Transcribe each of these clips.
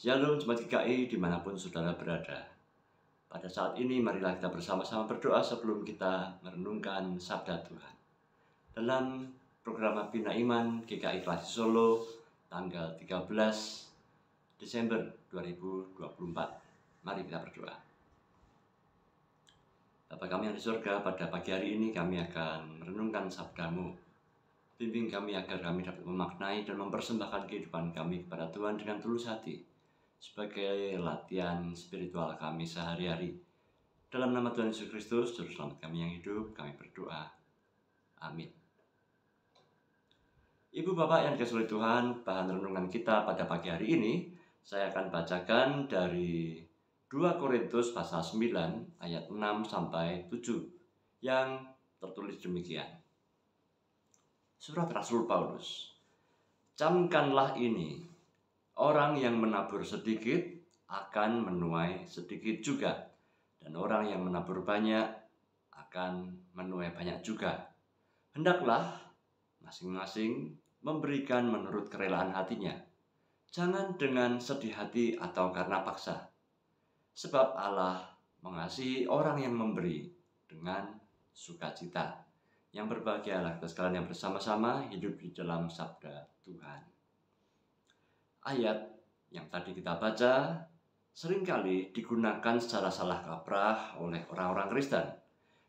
Shalom Jemaat GKI dimanapun saudara berada. Pada saat ini marilah kita bersama-sama berdoa sebelum kita merenungkan sabda Tuhan. Dalam program Bina Iman GKI Klasik Solo tanggal 13 Desember 2024. Mari kita berdoa. Bapa kami yang di surga, pada pagi hari ini kami akan merenungkan sabda-Mu. Bimbing kami agar kami dapat memaknai dan mempersembahkan kehidupan kami kepada Tuhan dengan tulus hati, sebagai latihan spiritual kami sehari-hari. Dalam nama Tuhan Yesus Kristus, Juru Selamat kami yang hidup, kami berdoa. Amin. Ibu Bapak yang dikasihi oleh Tuhan, bahan renungan kita pada pagi hari ini, saya akan bacakan dari 2 Korintus pasal 9 ayat 6 sampai 7 yang tertulis demikian. Surat Rasul Paulus. Camkanlah ini, orang yang menabur sedikit akan menuai sedikit juga, dan orang yang menabur banyak akan menuai banyak juga. Hendaklah masing-masing memberikan menurut kerelaan hatinya, jangan dengan sedih hati atau karena paksa. Sebab Allah mengasihi orang yang memberi dengan sukacita. Yang berbahagialah kita sekalian yang bersama-sama hidup di dalam sabda Tuhan. Ayat yang tadi kita baca seringkali digunakan secara salah kaprah oleh orang-orang Kristen,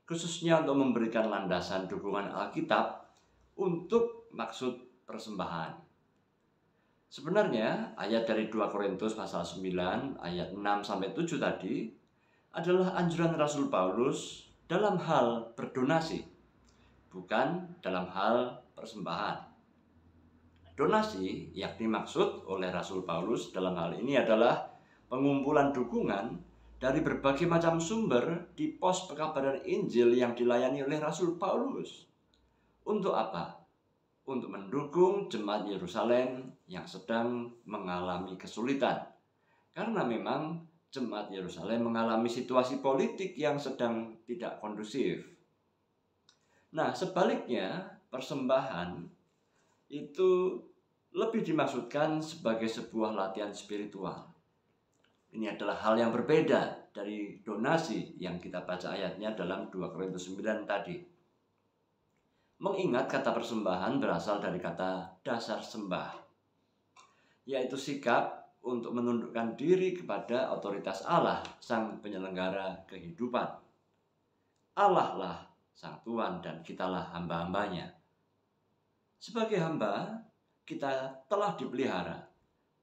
khususnya untuk memberikan landasan dukungan Alkitab untuk maksud persembahan. Sebenarnya ayat dari 2 Korintus pasal 9 ayat 6 sampai 7 tadi adalah anjuran Rasul Paulus dalam hal berdonasi, bukan dalam hal persembahan. Donasi yang dimaksud oleh Rasul Paulus dalam hal ini adalah pengumpulan dukungan dari berbagai macam sumber di pos pekabaran Injil yang dilayani oleh Rasul Paulus. Untuk apa? Untuk mendukung jemaat Yerusalem yang sedang mengalami kesulitan. Karena memang jemaat Yerusalem mengalami situasi politik yang sedang tidak kondusif. Nah, sebaliknya persembahan itu lebih dimaksudkan sebagai sebuah latihan spiritual. Ini adalah hal yang berbeda dari donasi yang kita baca ayatnya dalam 2 Korintus 9 tadi. Mengingat kata persembahan berasal dari kata dasar sembah, yaitu sikap untuk menundukkan diri kepada otoritas Allah, sang penyelenggara kehidupan. Allah lah sang Tuhan dan kitalah hamba-hambanya. Sebagai hamba, kita telah dipelihara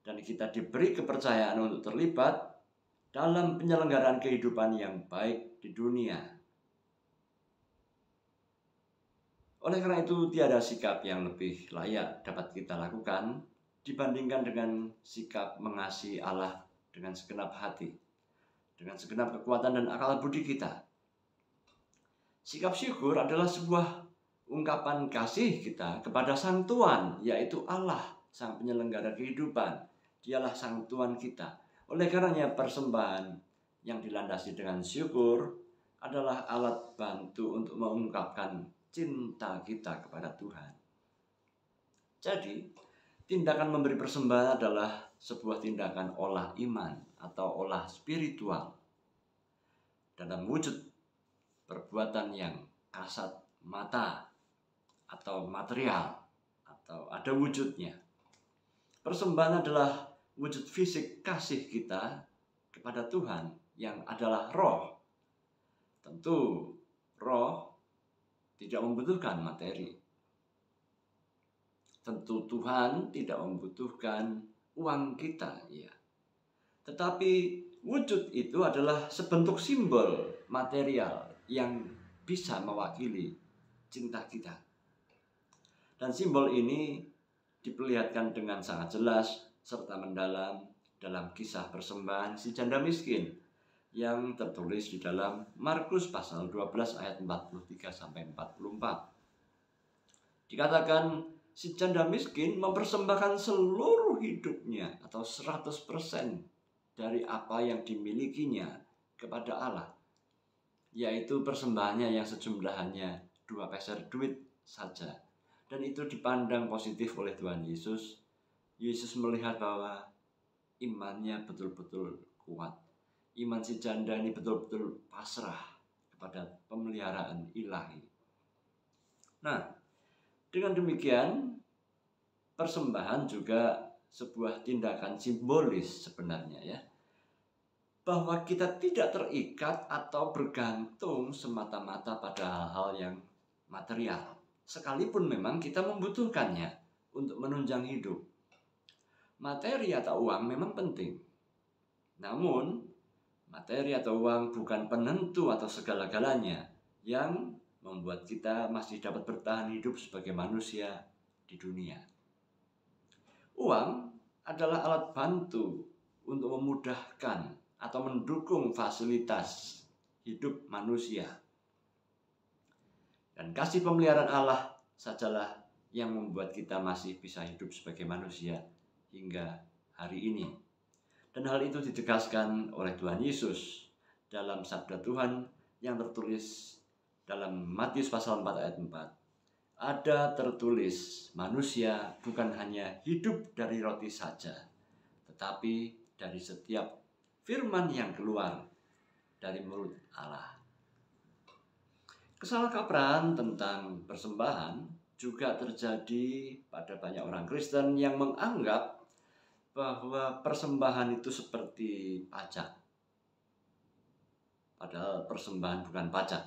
dan kita diberi kepercayaan untuk terlibat dalam penyelenggaraan kehidupan yang baik di dunia. Oleh karena itu, tiada sikap yang lebih layak dapat kita lakukan dibandingkan dengan sikap mengasihi Allah dengan segenap hati, dengan segenap kekuatan dan akal budi kita. Sikap syukur adalah sebuah ungkapan kasih kita kepada Sang Tuhan, yaitu Allah, Sang Penyelenggara kehidupan. Dialah Sang Tuhan kita. Oleh karenanya persembahan yang dilandasi dengan syukur adalah alat bantu untuk mengungkapkan cinta kita kepada Tuhan. Jadi, tindakan memberi persembahan adalah sebuah tindakan olah iman atau olah spiritual dalam wujud perbuatan yang kasat mata atau material atau ada wujudnya. Persembahan adalah wujud fisik kasih kita kepada Tuhan yang adalah roh. Tentu roh tidak membutuhkan materi. Tentu Tuhan tidak membutuhkan uang kita, ya. Tetapi wujud itu adalah sebentuk simbol material yang bisa mewakili cinta kita. Dan simbol ini diperlihatkan dengan sangat jelas serta mendalam dalam kisah persembahan si janda miskin yang tertulis di dalam Markus pasal 12 ayat 43 sampai 44. Dikatakan si janda miskin mempersembahkan seluruh hidupnya atau 100% dari apa yang dimilikinya kepada Allah, yaitu persembahannya yang sejumlah hanya 2 peser duit saja. Dan itu dipandang positif oleh Tuhan Yesus. Yesus melihat bahwa imannya betul-betul kuat. Iman si janda ini betul-betul pasrah kepada pemeliharaan ilahi. Nah, dengan demikian persembahan juga sebuah tindakan simbolis sebenarnya ya. Bahwa kita tidak terikat atau bergantung semata-mata pada hal-hal yang material. Sekalipun memang kita membutuhkannya untuk menunjang hidup. Materi atau uang memang penting. Namun, materi atau uang bukan penentu atau segala-galanya yang membuat kita masih dapat bertahan hidup sebagai manusia di dunia. Uang adalah alat bantu untuk memudahkan atau mendukung fasilitas hidup manusia. Dan kasih pemeliharaan Allah sajalah yang membuat kita masih bisa hidup sebagai manusia hingga hari ini. Dan hal itu ditegaskan oleh Tuhan Yesus dalam sabda Tuhan yang tertulis dalam Matius pasal 4 ayat 4. Ada tertulis, manusia bukan hanya hidup dari roti saja, tetapi dari setiap firman yang keluar dari mulut Allah. Kesalahkaprahan tentang persembahan juga terjadi pada banyak orang Kristen yang menganggap bahwa persembahan itu seperti pajak. Padahal persembahan bukan pajak.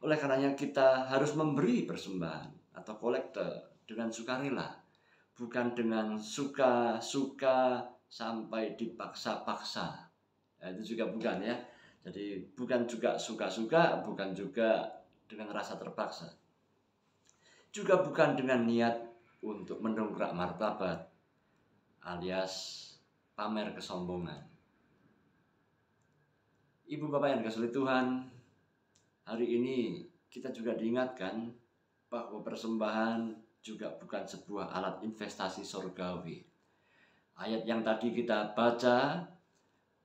Oleh karenanya kita harus memberi persembahan atau kolekte dengan sukarela, bukan dengan suka-suka sampai dipaksa-paksa. Nah, itu juga bukan ya. Jadi bukan juga suka-suka, bukan juga dengan rasa terpaksa. Juga bukan dengan niat untuk mendongkrak martabat alias pamer kesombongan. Ibu bapak yang dikasihi Tuhan, hari ini kita juga diingatkan bahwa persembahan juga bukan sebuah alat investasi surgawi. Ayat yang tadi kita baca,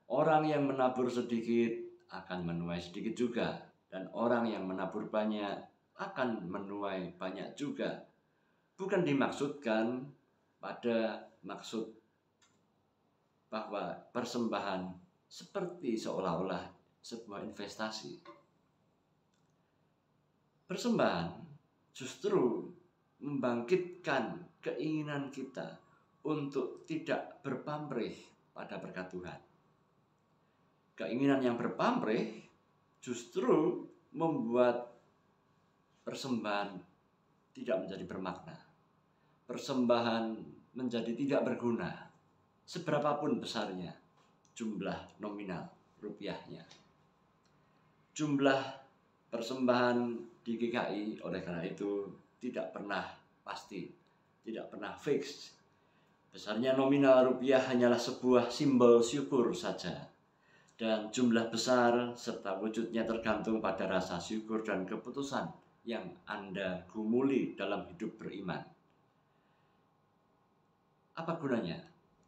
orang yang menabur sedikit akan menuai sedikit juga, dan orang yang menabur banyak akan menuai banyak juga. Bukan dimaksudkan pada maksud bahwa persembahan seperti seolah-olah sebuah investasi. Persembahan justru membangkitkan keinginan kita untuk tidak berpamrih pada berkat Tuhan. Keinginan yang berpamrih justru membuat persembahan tidak menjadi bermakna. Persembahan menjadi tidak berguna, seberapapun besarnya jumlah nominal rupiahnya. Jumlah persembahan di GKI oleh karena itu tidak pernah pasti, tidak pernah fix. Besarnya nominal rupiah hanyalah sebuah simbol syukur saja. Dan jumlah besar serta wujudnya tergantung pada rasa syukur dan keputusan yang Anda gumuli dalam hidup beriman. Apa gunanya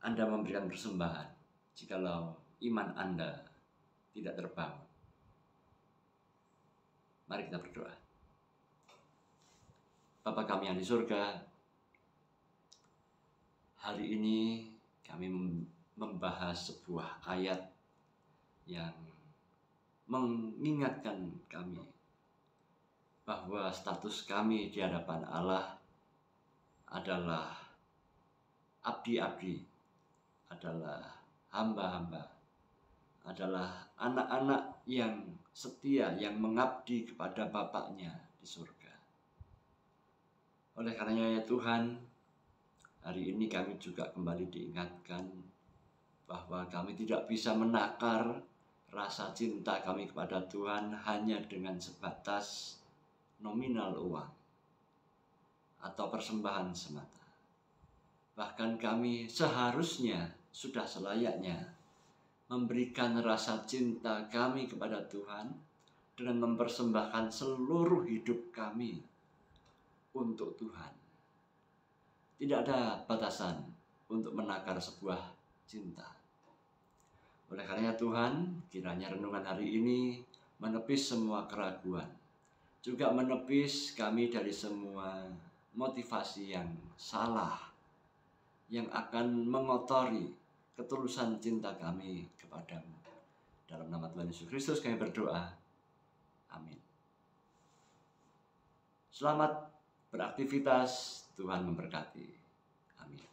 Anda memberikan persembahan jikalau iman Anda tidak terbangun? Mari kita berdoa. Bapa kami yang di surga, hari ini kami membahas sebuah ayat yang mengingatkan kami bahwa status kami di hadapan Allah adalah abdi-abdi, adalah hamba-hamba, adalah anak-anak yang setia, yang mengabdi kepada Bapaknya di surga. Oleh karenanya ya Tuhan, hari ini kami juga kembali diingatkan bahwa kami tidak bisa menakar rasa cinta kami kepada Tuhan hanya dengan sebatas nominal uang atau persembahan semata. Bahkan kami seharusnya sudah selayaknya memberikan rasa cinta kami kepada Tuhan dengan mempersembahkan seluruh hidup kami untuk Tuhan. Tidak ada batasan untuk menakar sebuah cinta. Oleh karenanya Tuhan, kiranya renungan hari ini menepis semua keraguan, juga menepis kami dari semua motivasi yang salah, yang akan mengotori ketulusan cinta kami kepadamu. Dalam nama Tuhan Yesus Kristus kami berdoa. Amin. Selamat beraktivitas, Tuhan memberkati. Amin.